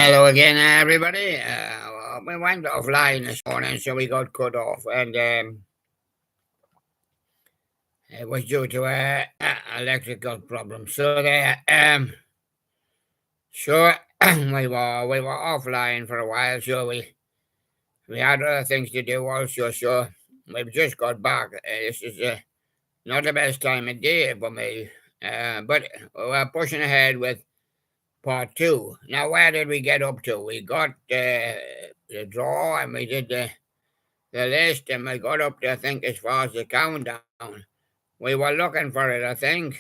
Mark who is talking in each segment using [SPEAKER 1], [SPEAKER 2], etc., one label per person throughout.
[SPEAKER 1] Hello again, everybody. We went offline this morning, so we got cut off, and it was due to a electrical problem. So sure, we were offline for a while. So we had other things to do also. So we've just got back. This is not the best time of day for me, but we're pushing ahead with part two. Now, where did we get up to? We got the draw, and we did the list, and we got up to, I think, as far as the countdown. We were looking for it, I think.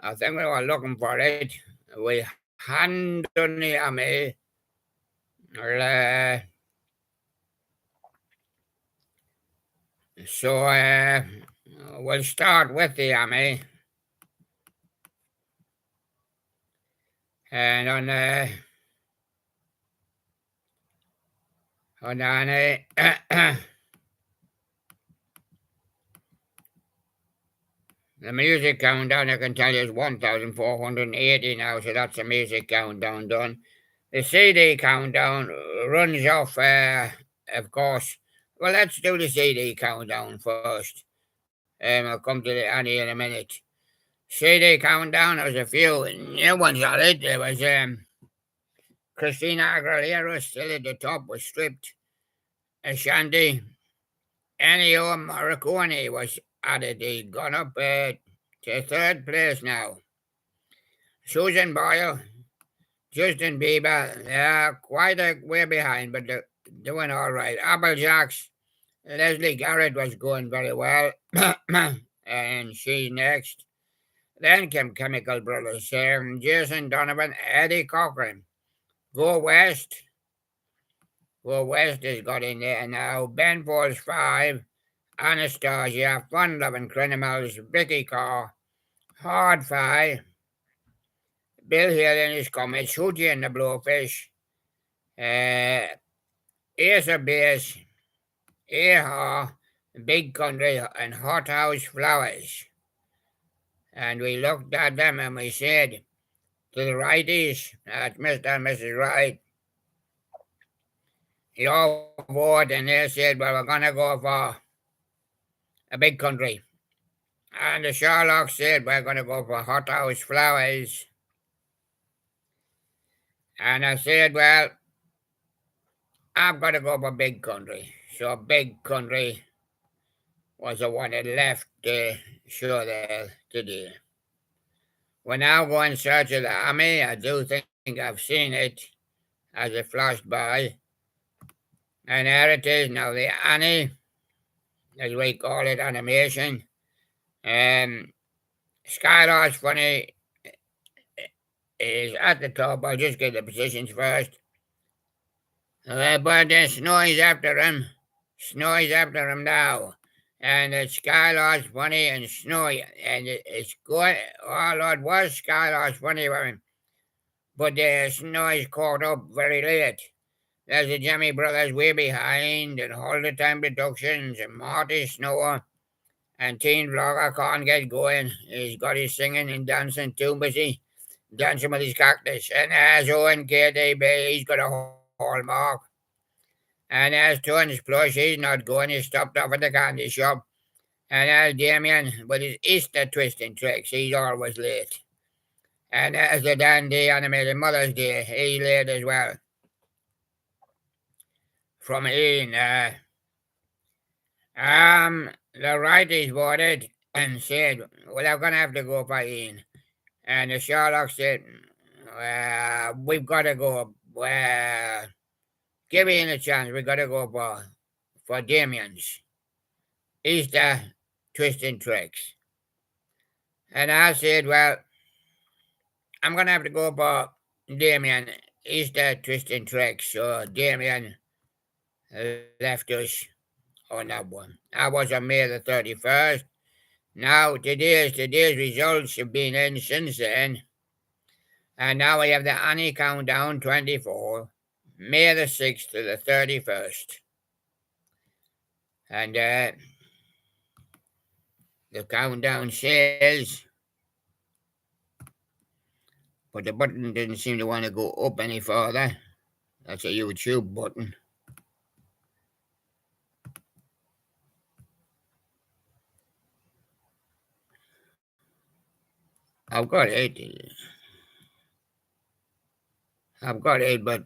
[SPEAKER 1] I think we were looking for it. We hand on the army. Uh, so we'll start with the army. And on the music countdown, I can tell you, is 1,480 now, so that's the music countdown done. The CD countdown runs off, of course. Well, let's do the CD countdown first. I'll come to the Annie in a minute. CD countdown, there was a few new ones on it. There was Christina Aguilera still at the top, was stripped. Ashanti, Ennio Morricone was added. He gone up to third place now. Susan Boyle, Justin Bieber, they're quite a way behind, but they're doing all right. Applejacks, Leslie Garrett was going very well, and she's next. Then came Chemical Brothers, Jason Donovan, Eddie Cochran. Go West. Go West has got in there now. Ben Folds 5, Anastasia, Fun Loving Criminals, Vicky Carr, Hard Fi, Bill Hill and his Comets, Hootie and the Blowfish, Ace of Base, Aha, Big Country, and Hothouse Flowers. And we looked at them and we said to the righties, that's Mr. and Mrs. Wright, you all vote, and they said, well, we're going to go for a Big Country. And the Sherlocks said, we're going to go for Hothouse Flowers. And I said, well, I'm going to go for Big Country. So Big Country was the one that left the show there today. We're now going in search of the army. I do think I've seen it as it flashed by. And there it is now, the Annie, as we call it, animation. Skylar's Funny is at the top. I'll just get the positions first. But Snowy's after him. Snowy's after him now. And it's Skylar's Funny and Snowy. And it's good. Oh, Lord, was Skylar's Funny with him. But Snowy's caught up very late. There's the Jimmy Brothers way behind, and All the Time Productions, and Marty Snow, and Teen Vlogger can't get going. He's got his singing and dancing too busy, dancing with his cactus. And as Owen KDB, he's got a hallmark. And as Twins Plush, he's not going, he's stopped off at the candy shop. And as Damien, with his Easter twisting tricks, he's always late. And as the Dandy Animated Mother's Day, he's late as well. From Ian, the righties voted and said, well, I'm going to have to go for Ian. And the Sherlock said, we've got to go. Give Ian a chance. We've got to go for Damien's Easter twisting tricks. And I said, well, I'm going to have to go for Damien Easter twisting tricks. So Damien left us on that one. That was on May the 31st. Now, today's results have been in since then. And now we have the Annie Countdown 24, May the 6th to the 31st. And the countdown says but the button didn't seem to want to go up any further. That's a YouTube button. I've got it. But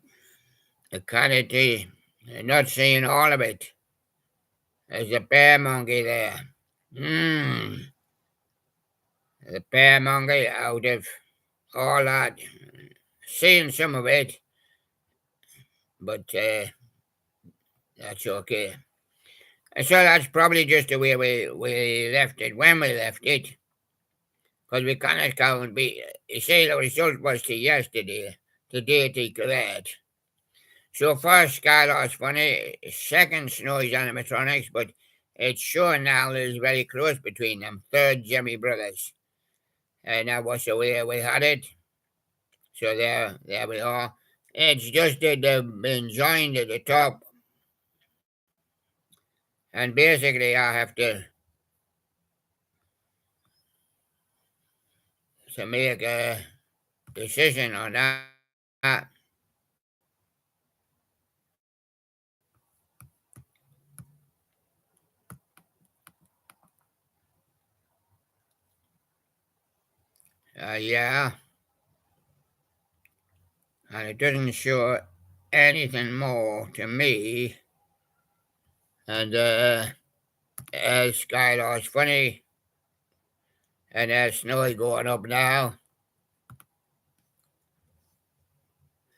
[SPEAKER 1] I can't I'm not seeing all of it. There's a bear monkey there. The bear monkey out of all that. Seeing some of it, but that's okay. So that's probably just the way we left it when we left it. Because we cannot count. You see, the result was to yesterday, the day declared. So first, Skylar's funny, second, Snowy's animatronics, but it's sure now is very close between them. Third, Jimmy Brothers. And that was the way we had it. So there we are. It's just that they've been joined at the top. And basically, I have to make a decision on that. Yeah. And it doesn't show anything more to me. And as Skylar's funny, and there's Snowy going up now.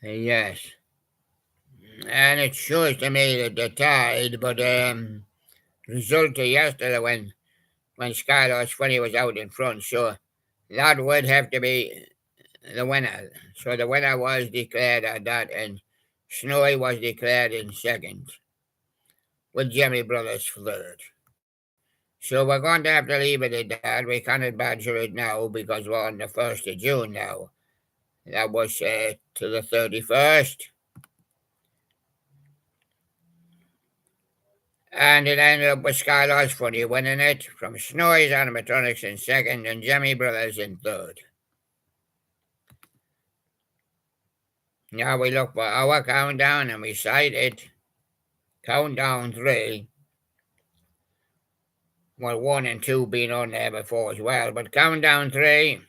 [SPEAKER 1] Yes. And it shows to me that the tide, but result of yesterday when Skylar's funny was out in front, so that would have to be the winner. So the winner was declared at that, and Snowy was declared in second, with Jimmy Brothers third. So we're going to have to leave it at that. We cannot badger it now because we're on the 1st of June now. That was to the 31st. And it ended up with Skylar's Funny winning it, from Snowy's Animatronics in second and Jimmy Brothers in third. Now we look for our countdown and we cite it. Countdown 3. Well, 1 and 2 being on there before as well, but countdown 3.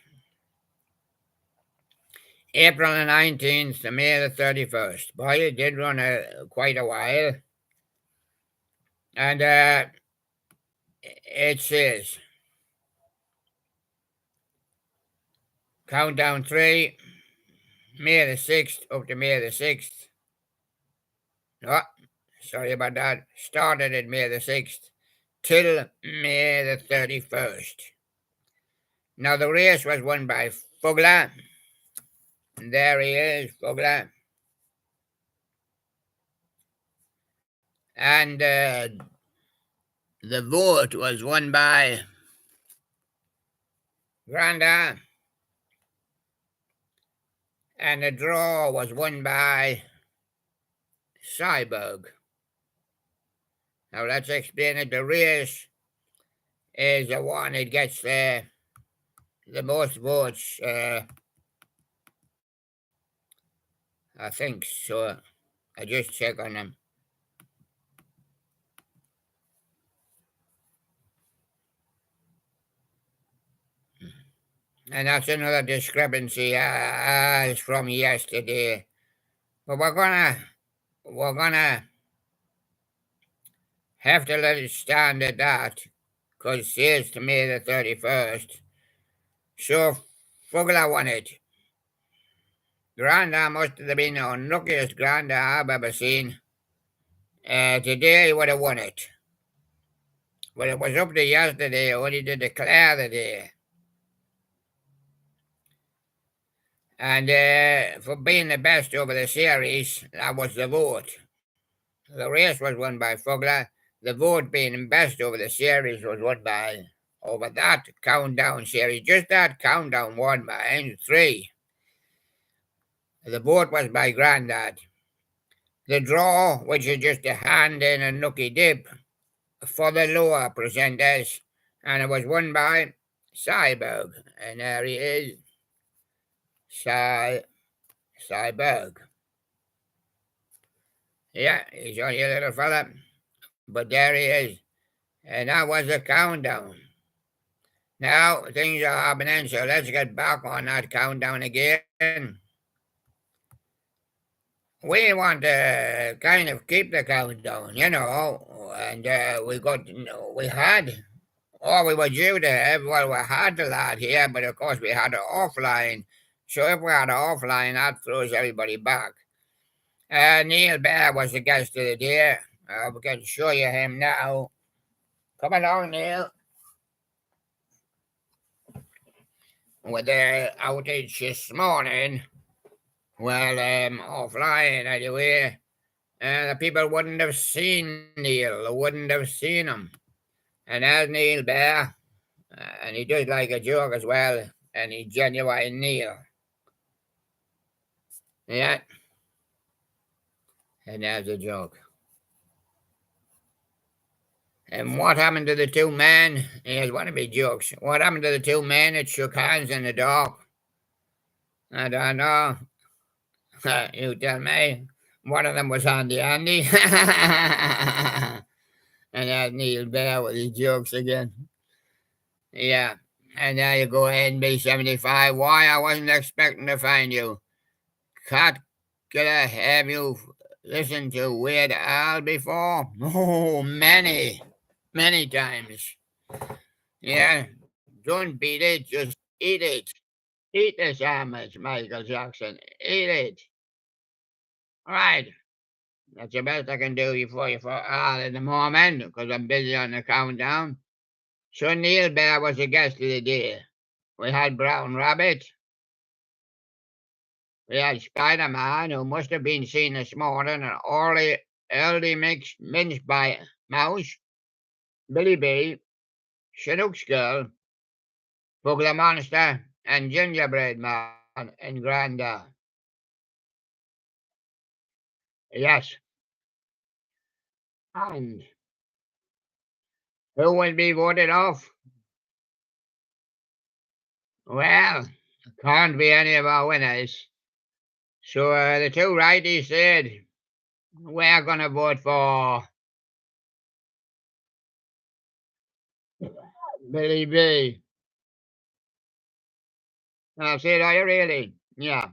[SPEAKER 1] April the 19th to May the 31st. Boy, it did run quite a while. And it says, countdown 3, May the 6th up to May the 6th. No, sorry about that. Started at May the 6th till May the 31st. Now the race was won by Fugler. And there he is, Fugler. And the vote was won by Granda. And the draw was won by Cyborg. Now let's explain it. The race is the one that gets the most votes. I think so. I just check on them. And that's another discrepancy as from yesterday. But we're gonna have to let it stand at that, because it says to May the 31st. So Fugler won it. Granda must have been the unluckiest Granda I've ever seen. Today he would have won it. But it was up to yesterday only to declare the day. And for being the best over the series, that was the vote. The race was won by Fugler. The vote being best over the series was won by, over that countdown series, just that countdown won by 3. The vote was by Grandad. The draw, which is just a hand in a nookie dip for the lower presenters, and it was won by Cyborg. And there he is. Cyberg. Yeah, he's only a little fella, but there he is. And that was the countdown. Now things are happening, so let's get back on that countdown again. We want to kind of keep the countdown, and we were due to have, well, we had the lad here, but of course we had it offline. So if we had it offline, that throws everybody back. Neil Bear was the guest of the day. We can show you him now. Come along, Neil. With the outage this morning, well, offline anyway, the people wouldn't have seen Neil, they wouldn't have seen him. And as Neil Bear, and he does like a joke as well, and he's genuine Neil. Yeah, and that's a joke. And what happened to the two men? Here's one of my jokes. What happened to the two men that shook hands in the dark? I don't know. You tell me. One of them was Andy Andy. And that's Neil Bear with his jokes again. Yeah. And there you go, NB75. Why I wasn't expecting to find you. Cat, could I have you listened to Weird Al before? Oh, many times. Yeah. Don't beat it, just eat it. Eat the sandwich, Michael Jackson. Eat it. All right. That's the best I can do for you for all in the moment because I'm busy on the countdown. So Neil Bear was the guest of the day. We had Brown Rabbit. We had Spider-Man, who must have been seen this morning, and Orly Eldy Mince by Mouse, Billy B, Chinook's Girl, Bugler Monster, and Gingerbread Man and Granda. Yes. And who will be voted off? Well, can't be any of our winners. So the two righties said, we're going to vote for Billy B. I said, are you really? Yeah.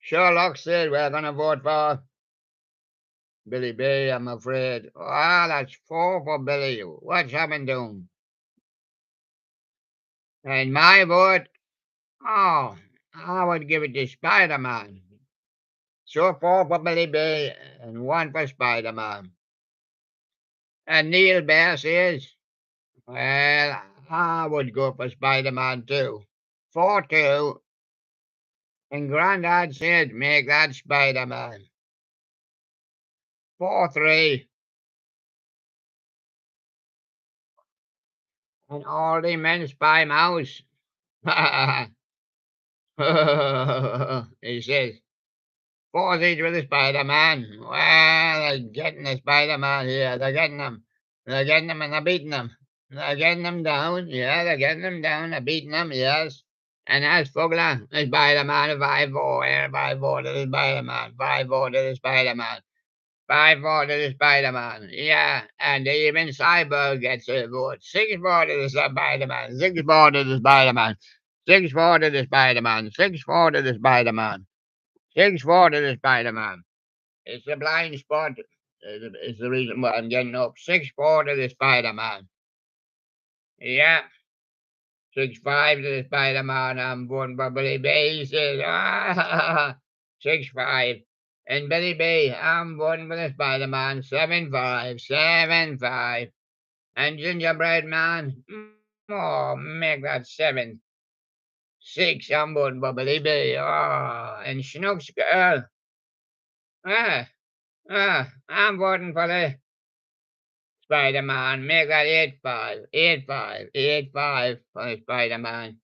[SPEAKER 1] Sherlock said, we're going to vote for Billy B, I'm afraid. Ah, that's 4 for Billy. What's happened to him? And my vote, oh, I would give it to Spider-Man. So 4 for Billy B and 1 for Spider-Man. And Neil Bear says, well, I would go for Spider-Man too. 4-2. And Grandad said, make that Spider-Man. 4-3. And all the men spy mouse. He says, 4-each with the Spider-Man. Well, they're getting the Spider-Man here. They're getting him. They're getting him and they're beating him. They're getting him down. Yeah, they're getting him down. They're beating him, yes. And as Fugler, the Spider-Man, 5-4, 5-4 to the Spider-Man, 5-4 to the Spider-Man, 5-4 to the Spider-Man. Yeah, and even Cyborg gets a vote. 6-4 to the Spider-Man, 6-4 to the Spider-Man, 6-4 to the Spider-Man, 6-4 to the Spider-Man, 6-4 to the Spider-Man. It's a blind spot. Is the reason why I'm getting up. 6-4 to the Spider-Man. Yeah. 6-5 to the Spider-Man. I'm going for Billy B. He says, 6-5. And Billy B, I'm voting for the Spider-Man. 7-5. 7-5. And Gingerbread Man, oh, make that 7-6. I'm voting for Billy B. Oh, and Schnook's Girl, ah, I'm voting for the Spider-Man. Make that 8-5. 8-5. 8-5 for the Spider-Man.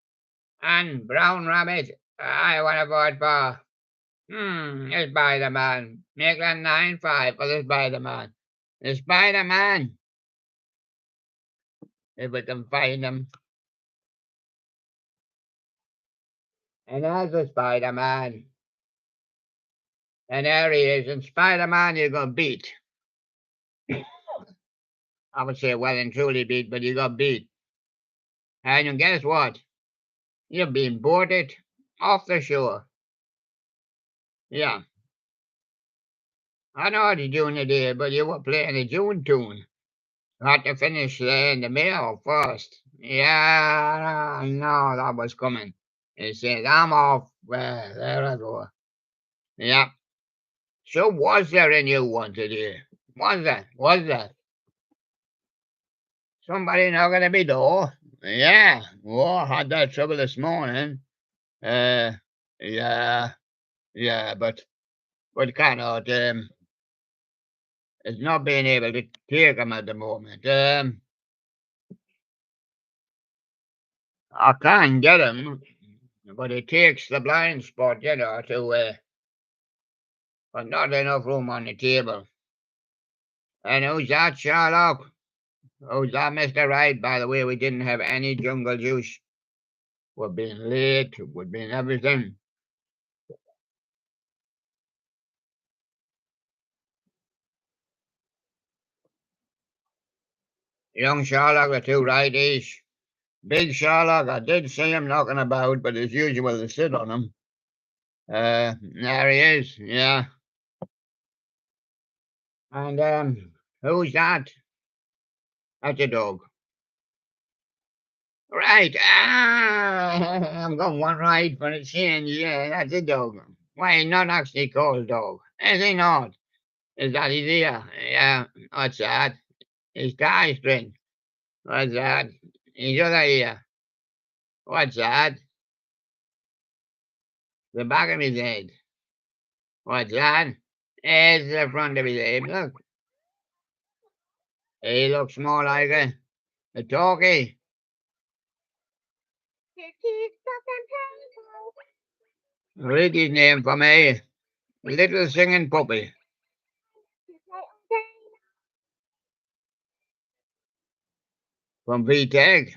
[SPEAKER 1] And Brown Rabbit, I want to vote for the Spider-Man. Make that 9-5 for the Spider-Man. The Spider-Man, if we can find him. And there's a Spider-Man. And there he is. And Spider-Man you got beat. I would say well and truly beat, but you got beat. And guess what? You've been boarded off the shore. Yeah. I know what you're doing today, but you were playing a June tune. You had to finish in the middle first. Yeah, I know that was coming. He said, I'm off. Well, there I go. Yeah. So was there a new one today? Was there? Was there? Somebody knocking at my door? Yeah. Oh, I had that trouble this morning. Uh, yeah, yeah, but cannot. It's not being able to take them at the moment. I can get them, but it takes the blind spot, but not enough room on the table. And who's that, Sherlock? Who's that, Mr. Right? By the way, we didn't have any jungle juice. We're being late. We're being everything. Young Sherlock, the two righties. Big Sherlock, I did see him knocking about, but as usual, they sit on him. There he is, yeah. And who's that? That's a dog. Right. Ah, I'm going one right for a change. Yeah, that's a dog. Why, not actually called dog. Is he not? Is that his ear? Yeah. What's that? His tie string. What's that? His other ear. What's that? The back of his head. What's that? It's the front of his head. Look. He looks more like a turkey. Read his name for me. Little singing puppy. From VTech.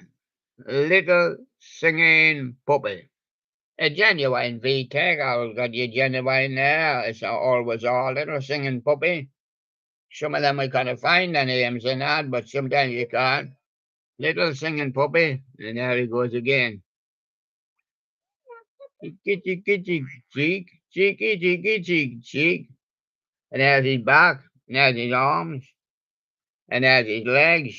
[SPEAKER 1] Little singing puppy. A genuine VTech. I'll got you genuine there. It's always all little singing puppy. Some of them we can't find the names in that, but sometimes you can't. Little singing puppy. And there he goes again. Cheeky, cheeky, cheek, cheeky, cheeky, cheek, cheek. And there's his back, and there's his arms, and there's his legs.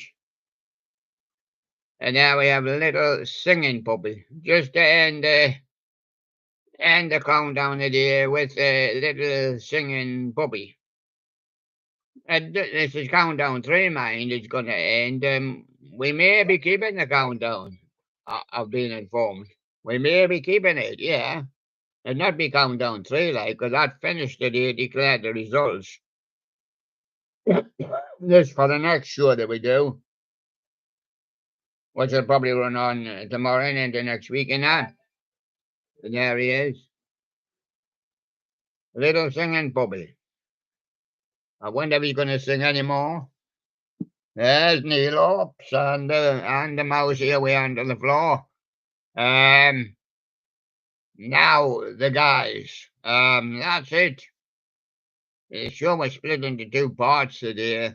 [SPEAKER 1] And now we have a little singing puppy. Just to end the countdown of the year with a little singing puppy. This is countdown 3, mind. It's going to end. We may be keeping the countdown. I've been informed. We may be keeping it, yeah. And not be countdown 3, like, because that finished the day, declared the results. This for the next show that we do, which will probably run on tomorrow and into next week and that. And there he is. Little singing puppy. I wonder if he's going to sing anymore. There's Neil Ops and the mouse here way under the floor. Now the guys. That's it. The show was split into 2 parts today.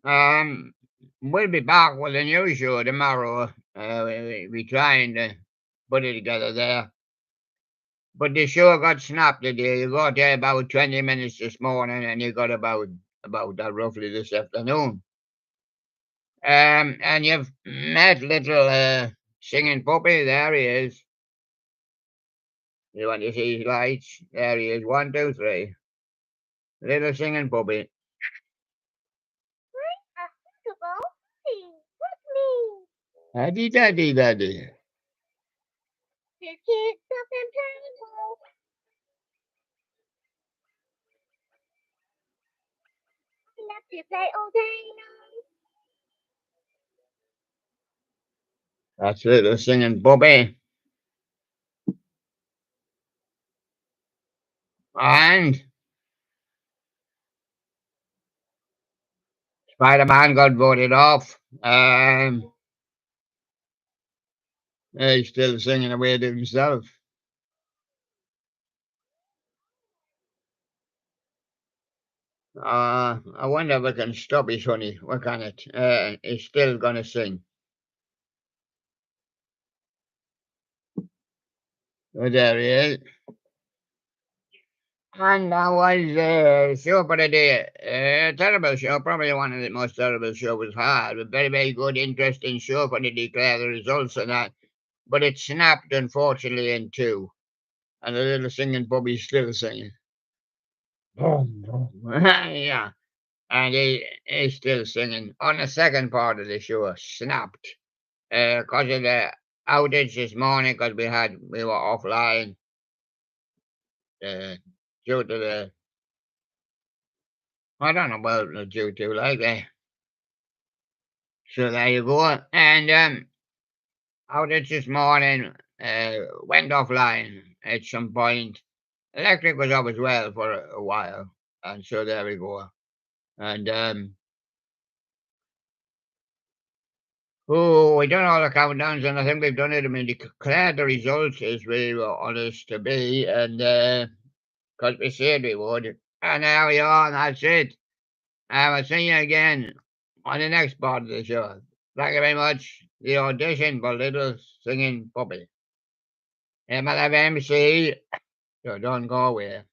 [SPEAKER 1] We'll be back with a new show tomorrow. We trying to put it together there. But the show got snapped today. You got there about 20 minutes this morning, and you got about that roughly this afternoon. And you've met little singing puppy. There he is. You want to see his lights? There he is. 1, 2, 3. Little singing puppy. Daddy, daddy, daddy. That's little singing puppy. And Spider-Man got voted off. He's still singing away to himself. I wonder if we can stop it, honey. We can it. He's still gonna sing. Oh, there he is. And that was show for the day. Terrible show, probably one of the most terrible shows we've had. A very, very good, interesting show for to declare the results and that. But it snapped, unfortunately, in two. And the little singing puppy's still singing. Boom, boom. Yeah. And he's still singing. On the second part of the show, snapped. Because of the outage this morning, because we were offline uh, due to the, I don't know what it was due to, like that. So there you go. And outage this morning went offline at some point. Electric was up as well for a while. And so there we go. And oh, we done all the countdowns, and I think we've done it. I mean, declared the results as we were honest to be, and because we said we would. And there we are, and that's it. I will see you again on the next part of the show. Thank you very much. The audition for Little Singing Puppy. MLFMC, so don't go away.